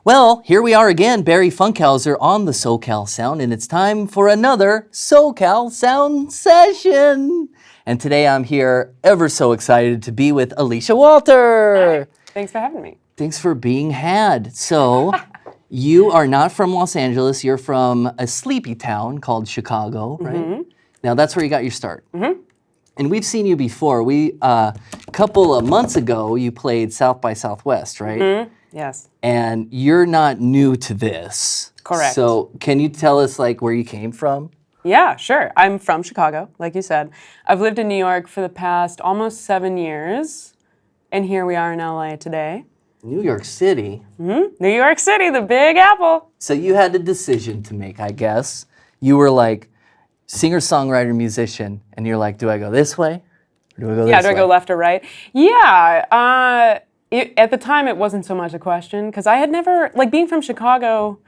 Well, here we are again, Barry Funkhouser on the SoCal Sound, and it's time for another SoCal Sound session. And today I'm here ever so excited to be with Alicia Walter. Hi. Thanks for having me. Thanks for being had. So, you are not from Los Angeles, you're from a sleepy town called Chicago, right? Mm-hmm. Now that's where you got your start. Mm-hmm. And we've seen you before. A couple of months ago, you played South by Southwest, right? Mm-hmm. Yes. And you're not new to this. Correct. So can you tell us where you came from? Yeah, sure. I'm from Chicago, like you said. I've lived in New York for the past almost 7 years, and here we are in LA today. New York City? Mm-hmm. New York City, the Big Apple. So you had a decision to make, I guess. You were like singer, songwriter, musician, and you're like, do I go this way? Or do I go this way? Yeah, do I go left or right? Yeah, at the time, it wasn't so much a question, because I had never, being from Chicago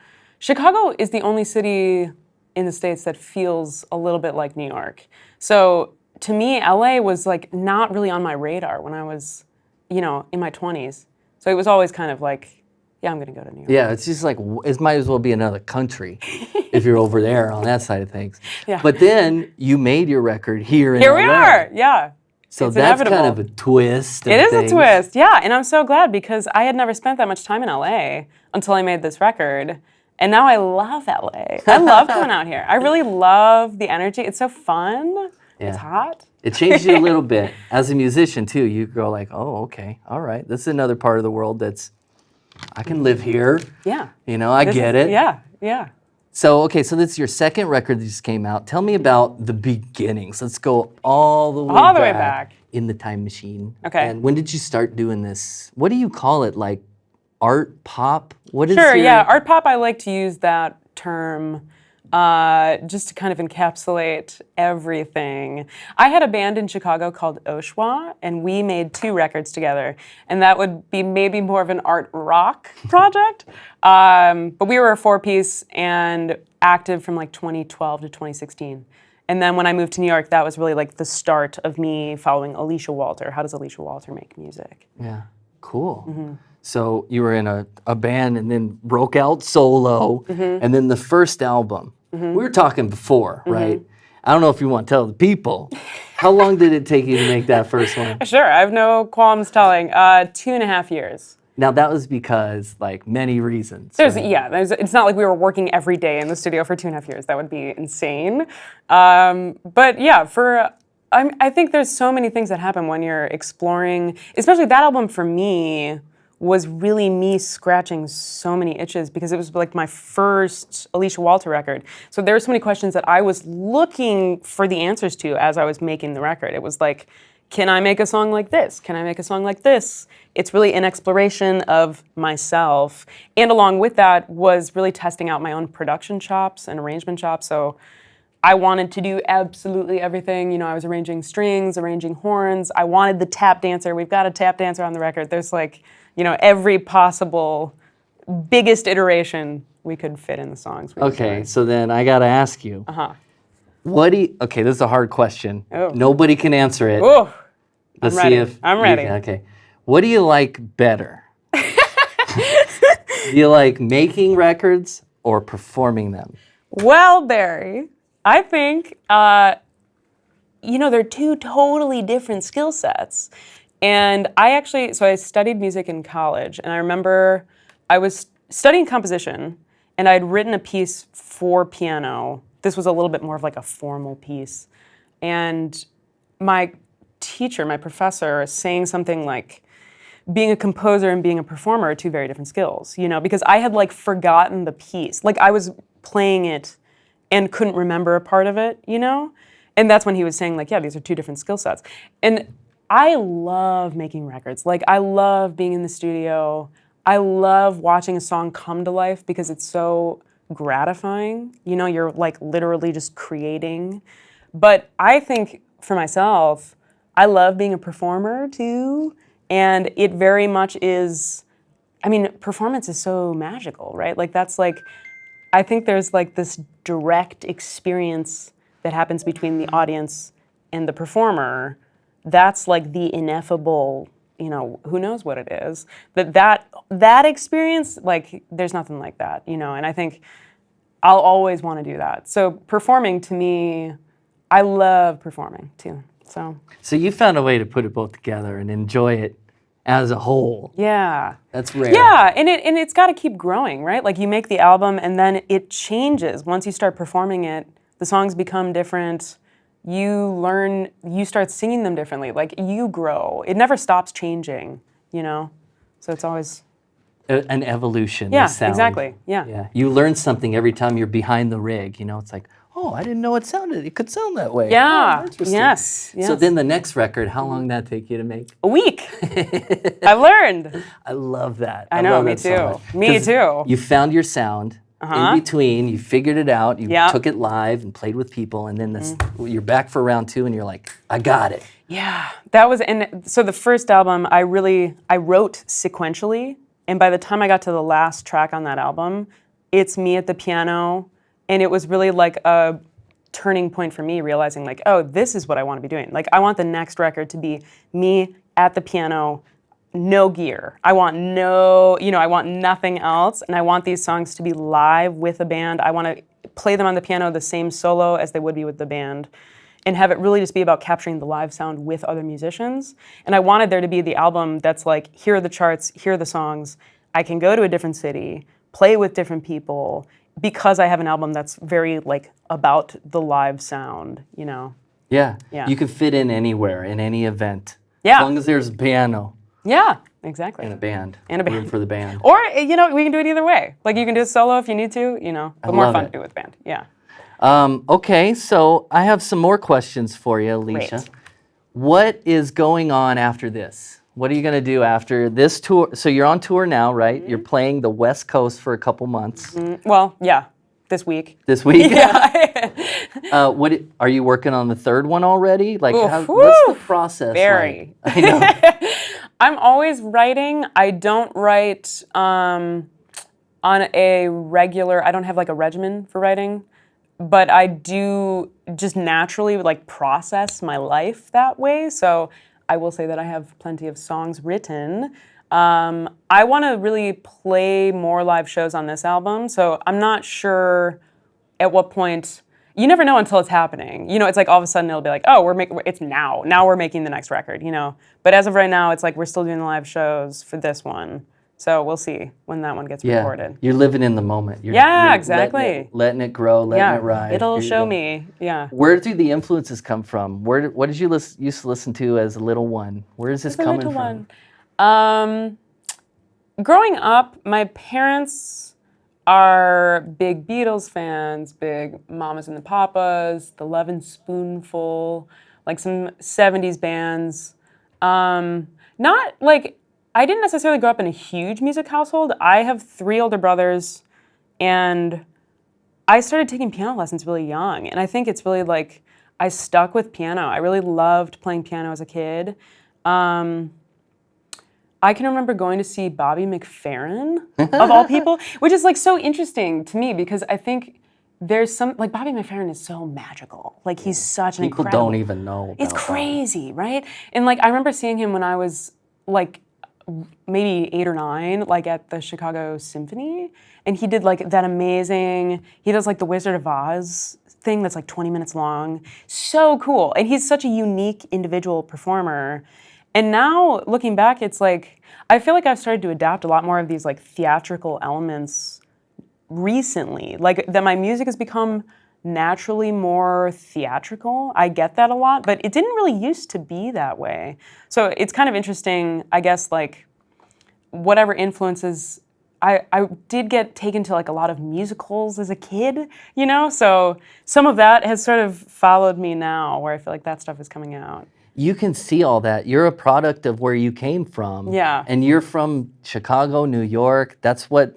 is the only city in the States that feels a little bit like New York. So to me, LA was not really on my radar when I was, in my 20s. So it was always kind of yeah, I'm gonna go to New York. Yeah, it's just it might as well be another country if you're over there on that side of things. Yeah. But then you made your record here in LA. Here we are, yeah. So it's that's inevitable. kind of a twist. It is a twist, yeah. And I'm so glad because I had never spent that much time in LA until I made this record. And now I love LA. I love coming out here. I really love the energy. It's so fun. Yeah. It's hot. It changed you a little bit. As a musician too, you go oh, okay, all right. This is another part of the world I can live here. Yeah. I get it. Yeah, yeah. So, okay, so this is your second record that just came out. Tell me about the beginnings. Let's go all the way back in the time machine. Okay. And when did you start doing this? What do you call it? Art pop? What is Sure, yeah. Art pop, I like to use that term just to kind of encapsulate everything. I had a band in Chicago called Oshwa, and we made 2 records together. And that would be maybe more of an art rock project. But we were a 4-piece and active from 2012 to 2016. And then when I moved to New York, that was really the start of me following Alicia Walter. How does Alicia Walter make music? Yeah, cool. Mm-hmm. So you were in a band and then broke out solo, and then the first album. Mm-hmm. We were talking before, right? I don't know if you want to tell the people. How long did it take you to make that first one? Sure, I have no qualms telling. 2.5 years. Now that was because many reasons. It's not like we were working every day in the studio for 2.5 years. That would be insane. But yeah, I think there's so many things that happen when you're exploring, especially that album for me was really me scratching so many itches because it was my first Alicia Walter record. So there were so many questions that I was looking for the answers to as I was making the record. It was can I make a song like this? Can I make a song like this? It's really an exploration of myself. And along with that was really testing out my own production chops and arrangement chops. So I wanted to do absolutely everything. I was arranging strings, arranging horns. I wanted the tap dancer. We've got a tap dancer on the record. There's every possible biggest iteration we could fit in the songs. Okay, so then I gotta ask you. Okay, this is a hard question. Oh. Nobody can answer it. Oh, Let's I'm ready. see if I'm ready. Okay. What do you like better? Do you like making records or performing them? Well, Barry, I think, they're 2 totally different skill sets. And I studied music in college, and I remember I was studying composition, and I had written a piece for piano. This was a little bit more of a formal piece. And my teacher, my professor, saying something being a composer and being a performer are 2 very different skills, because I had forgotten the piece. I was playing it and couldn't remember a part of it, And that's when he was saying yeah, these are 2 different skill sets. And I love making records. I love being in the studio. I love watching a song come to life because it's so gratifying. You're literally just creating. But I think for myself, I love being a performer too. And it very much is, performance is so magical, right? I think there's this direct experience that happens between the audience and the performer. That's the ineffable who knows what it is. That experience, like, there's nothing like that, and I think I'll always want to do that. So performing, to me, I love performing too. So you found a way to put it both together and enjoy it as a whole. Yeah. That's rare. Yeah, and it's got to keep growing, right? Like, you make the album and then it changes. Once you start performing it, the songs become different. You start singing them differently. Like, you grow. It never stops changing, So it's always an evolution. Yeah, of sound. Exactly. Yeah. Yeah. You learn something every time you're behind the rig. It's like, oh, I didn't know it could sound that way. Yeah. Oh, interesting. Yes. So then the next record, how long did that take you to make? A week. I learned. I love that. I know, love me that so too. much. Me 'Cause too. You found your sound. In between, you figured it out, you Yep. took it live and played with people, and then you're back for round 2 and you're like, I got it. Yeah, that was, and so the first album, I wrote sequentially, and by the time I got to the last track on that album, it's me at the piano, and it was really like a turning point for me, realizing like, oh, this is what I want to be doing. Like, I want the next record to be me at the piano, no gear. I want I want nothing else, and I want these songs to be live with a band. I want to play them on the piano the same solo as they would be with the band, and have it really just be about capturing the live sound with other musicians. And I wanted there to be the album that's like, here are the charts, here are the songs. I can go to a different city, play with different people, because I have an album that's very like about the live sound, Yeah. Yeah. You can fit in anywhere, in any event. Yeah. As long as there's a piano Yeah, exactly. and a band. And a band. Room for the band. Or, we can do it either way. Like, you can do it solo if you need to, but more love fun it. to do with band. Yeah. Okay, so I have some more questions for you, Alicia. Great. What is going on after this? What are you going to do after this tour? So you're on tour now, right? Mm-hmm. You're playing the West Coast for a couple months. Well, yeah, this week. This week? Yeah. Are you working on the third one already? Like, Oof, what's the process Barry. like? I know. I'm always writing. I don't write on a regular, I don't have like a regimen for writing, but I do just naturally like process my life that way. So I will say that I have plenty of songs written. I want to really play more live shows on this album, so I'm not sure at what point. You never know until it's happening. It's like all of a sudden it'll be like, oh, it's now. Now we're making the next record, But as of right now, it's like we're still doing the live shows for this one. So we'll see when that one gets recorded. You're living in the moment. You're Exactly. Letting it grow, letting it ride. It'll Here you show go. me. Yeah. Where do the influences come from? What did you used to listen to as a little one? Where is this coming from? Growing up, my parents are big Beatles fans, big Mamas and the Papas, The Lovin' Spoonful, like some 70s bands. Not like, I didn't necessarily grow up in a huge music household. I have 3 older brothers, and I started taking piano lessons really young. And I think it's really like, I stuck with piano. I really loved playing piano as a kid. I can remember going to see Bobby McFerrin, of all people, which is like so interesting to me because I think there's some, like Bobby McFerrin is so magical. Like he's such an People incredible. don't even know. It's about crazy, right? And like I remember seeing him when I was like maybe 8 or 9, like at the Chicago Symphony, and he did like that amazing, he does like the Wizard of Oz thing that's like 20 minutes long. So cool. And he's such a unique individual performer. And now looking back, it's like, I feel like I've started to adapt a lot more of these like theatrical elements recently. Like that my music has become naturally more theatrical. I get that a lot, but it didn't really used to be that way. So it's kind of interesting, I guess, like whatever influences, I did get taken to like a lot of musicals as a kid, you know? So some of that has sort of followed me now where I feel like that stuff is coming out. You can see all that. You're a product of where you came from. Yeah. And you're from Chicago, New York. That's what,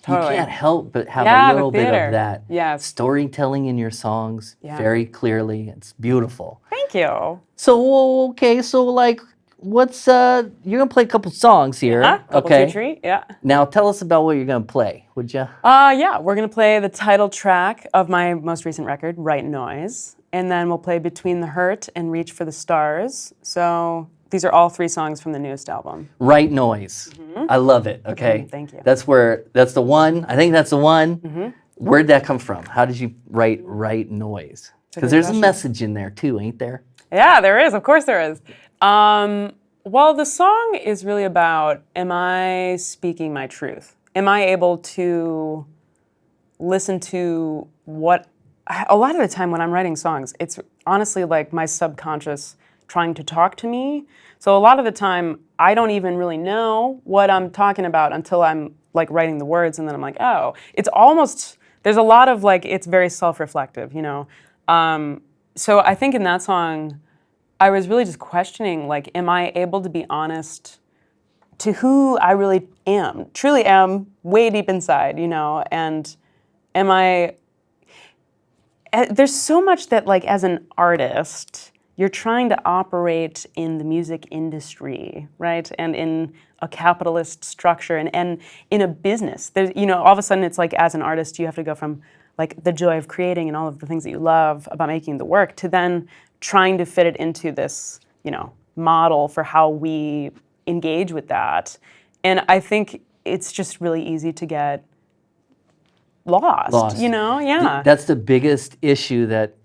Totally. you can't help but have Yeah, a little the bit theater. of that. Yes. Storytelling in your songs very clearly. It's beautiful. Thank you. So, okay, so like, what's, you're going to play a couple songs here. Couple Okay. treat, yeah. Now tell us about what you're going to play, would you? Yeah, we're gonna play the title track of my most recent record, Right Noise, and then we'll play Between the Hurt and Reach for the Stars. So These are all 3 songs from the newest album. Right Noise. I love it. Okay. Thank you. That's the one. I think that's the one. Where'd that come from? How did you write Right Noise? Because there's a message in there too, ain't there? Yeah, there is. Of course there is. Well, the song is really about, am I speaking my truth? Am I able to listen to what, a lot of the time when I'm writing songs, it's honestly like my subconscious trying to talk to me. So a lot of the time, I don't even really know what I'm talking about until I'm like writing the words, and then I'm like, oh, it's almost, there's a lot of like, it's very self-reflective, you know? So I think in that song, I was really just questioning, like, am I able to be honest to who I really am, truly am, way deep inside, you know? And am I, there's so much that like as an artist, you're trying to operate in the music industry, right? And in a capitalist structure and in a business. There's, you know, all of a sudden it's like as an artist, you have to go from like the joy of creating and all of the things that you love about making the work to then trying to fit it into this, you know, model for how we engage with that. And I think it's just really easy to get lost. You know? Yeah. That's the biggest issue that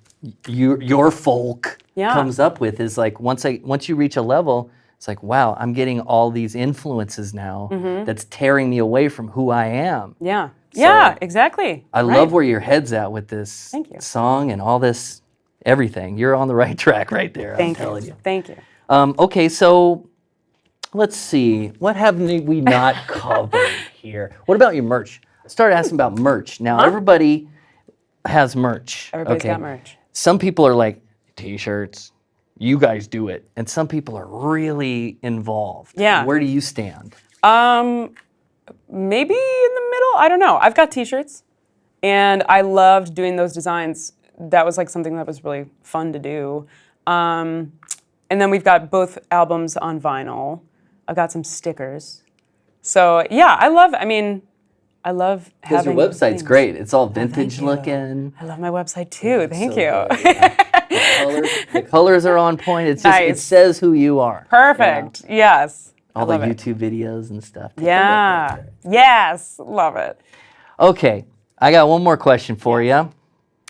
your folk comes up with is like once you reach a level, it's like, wow, I'm getting all these influences now that's tearing me away from who I am. Yeah. So yeah, exactly. I love where your head's at with this song and all this, everything. You're on the right track right there, I'm telling you. Thank you. Okay, so let's see. What have we not covered here? What about your merch? I started asking about merch. Now, everybody has merch. Everybody's got merch. Some people are like, T-shirts, you guys do it. And some people are really involved. Yeah. Where do you stand? Maybe in the middle. I don't know. I've got T-shirts, and I loved doing those designs. That was like something that was really fun to do. And then we've got both albums on vinyl. I've got some stickers. So yeah, I love having. Because your website's great. It's all vintage looking. I love my website too. Thank you. The colors are on point. It's just, it says who you are. Perfect. You know? Yes. All the YouTube videos and stuff. Yeah. Yes. Love it. Okay. I got one more question for you.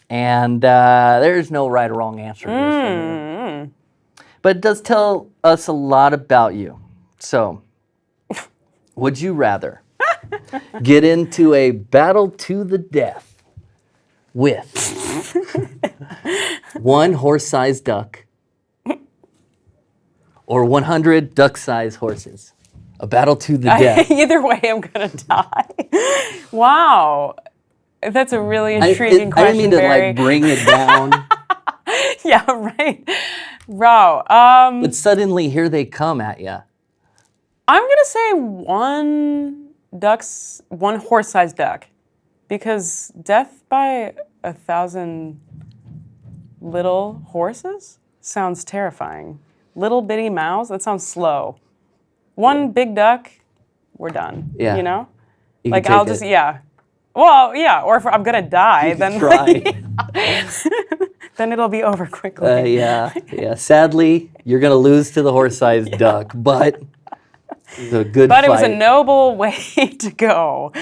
And there's no right or wrong answer to this for me. But it does tell us a lot about you. So, would you rather get into a battle to the death with one horse-sized duck or 100 duck-sized horses? A battle to the death. Either way, I'm going to die. Wow. That's a really intriguing question, I didn't mean to Barry. like bring it down. Yeah, right. Wow. But suddenly here they come at you. I'm going to say one horse-sized duck, because death by 1,000 little horses sounds terrifying. Little bitty mouths, that sounds slow. One big duck, we're done. Yeah. You know? You like I'll just, Well, yeah, or if I'm going to die, then then it'll be over quickly. Yeah. Sadly, you're going to lose to the horse-sized duck, but it was a good fight. But it was a noble way to go.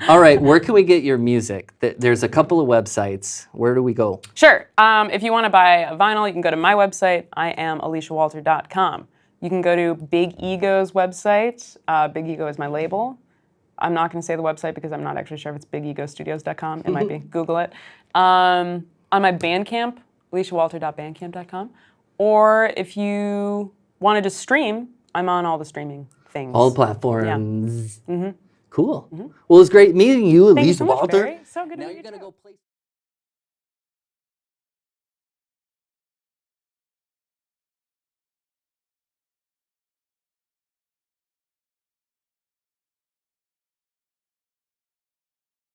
All right, where can we get your music? There's a couple of websites. Where do we go? Sure. If you want to buy a vinyl, you can go to my website. I am AliciaWalter.com. You can go to Big Ego's website. Big Ego is my label. I'm not going to say the website because I'm not actually sure if it's bigegostudios.com. It might be. Google it. On my Bandcamp, AliciaWalter.bandcamp.com. Or if you wanted to stream, I'm on all the streaming things. All the platforms. Yeah. Cool. Well, it was great meeting you, Alicia Walter. Barry. So good to meet you. Now you're going to go play.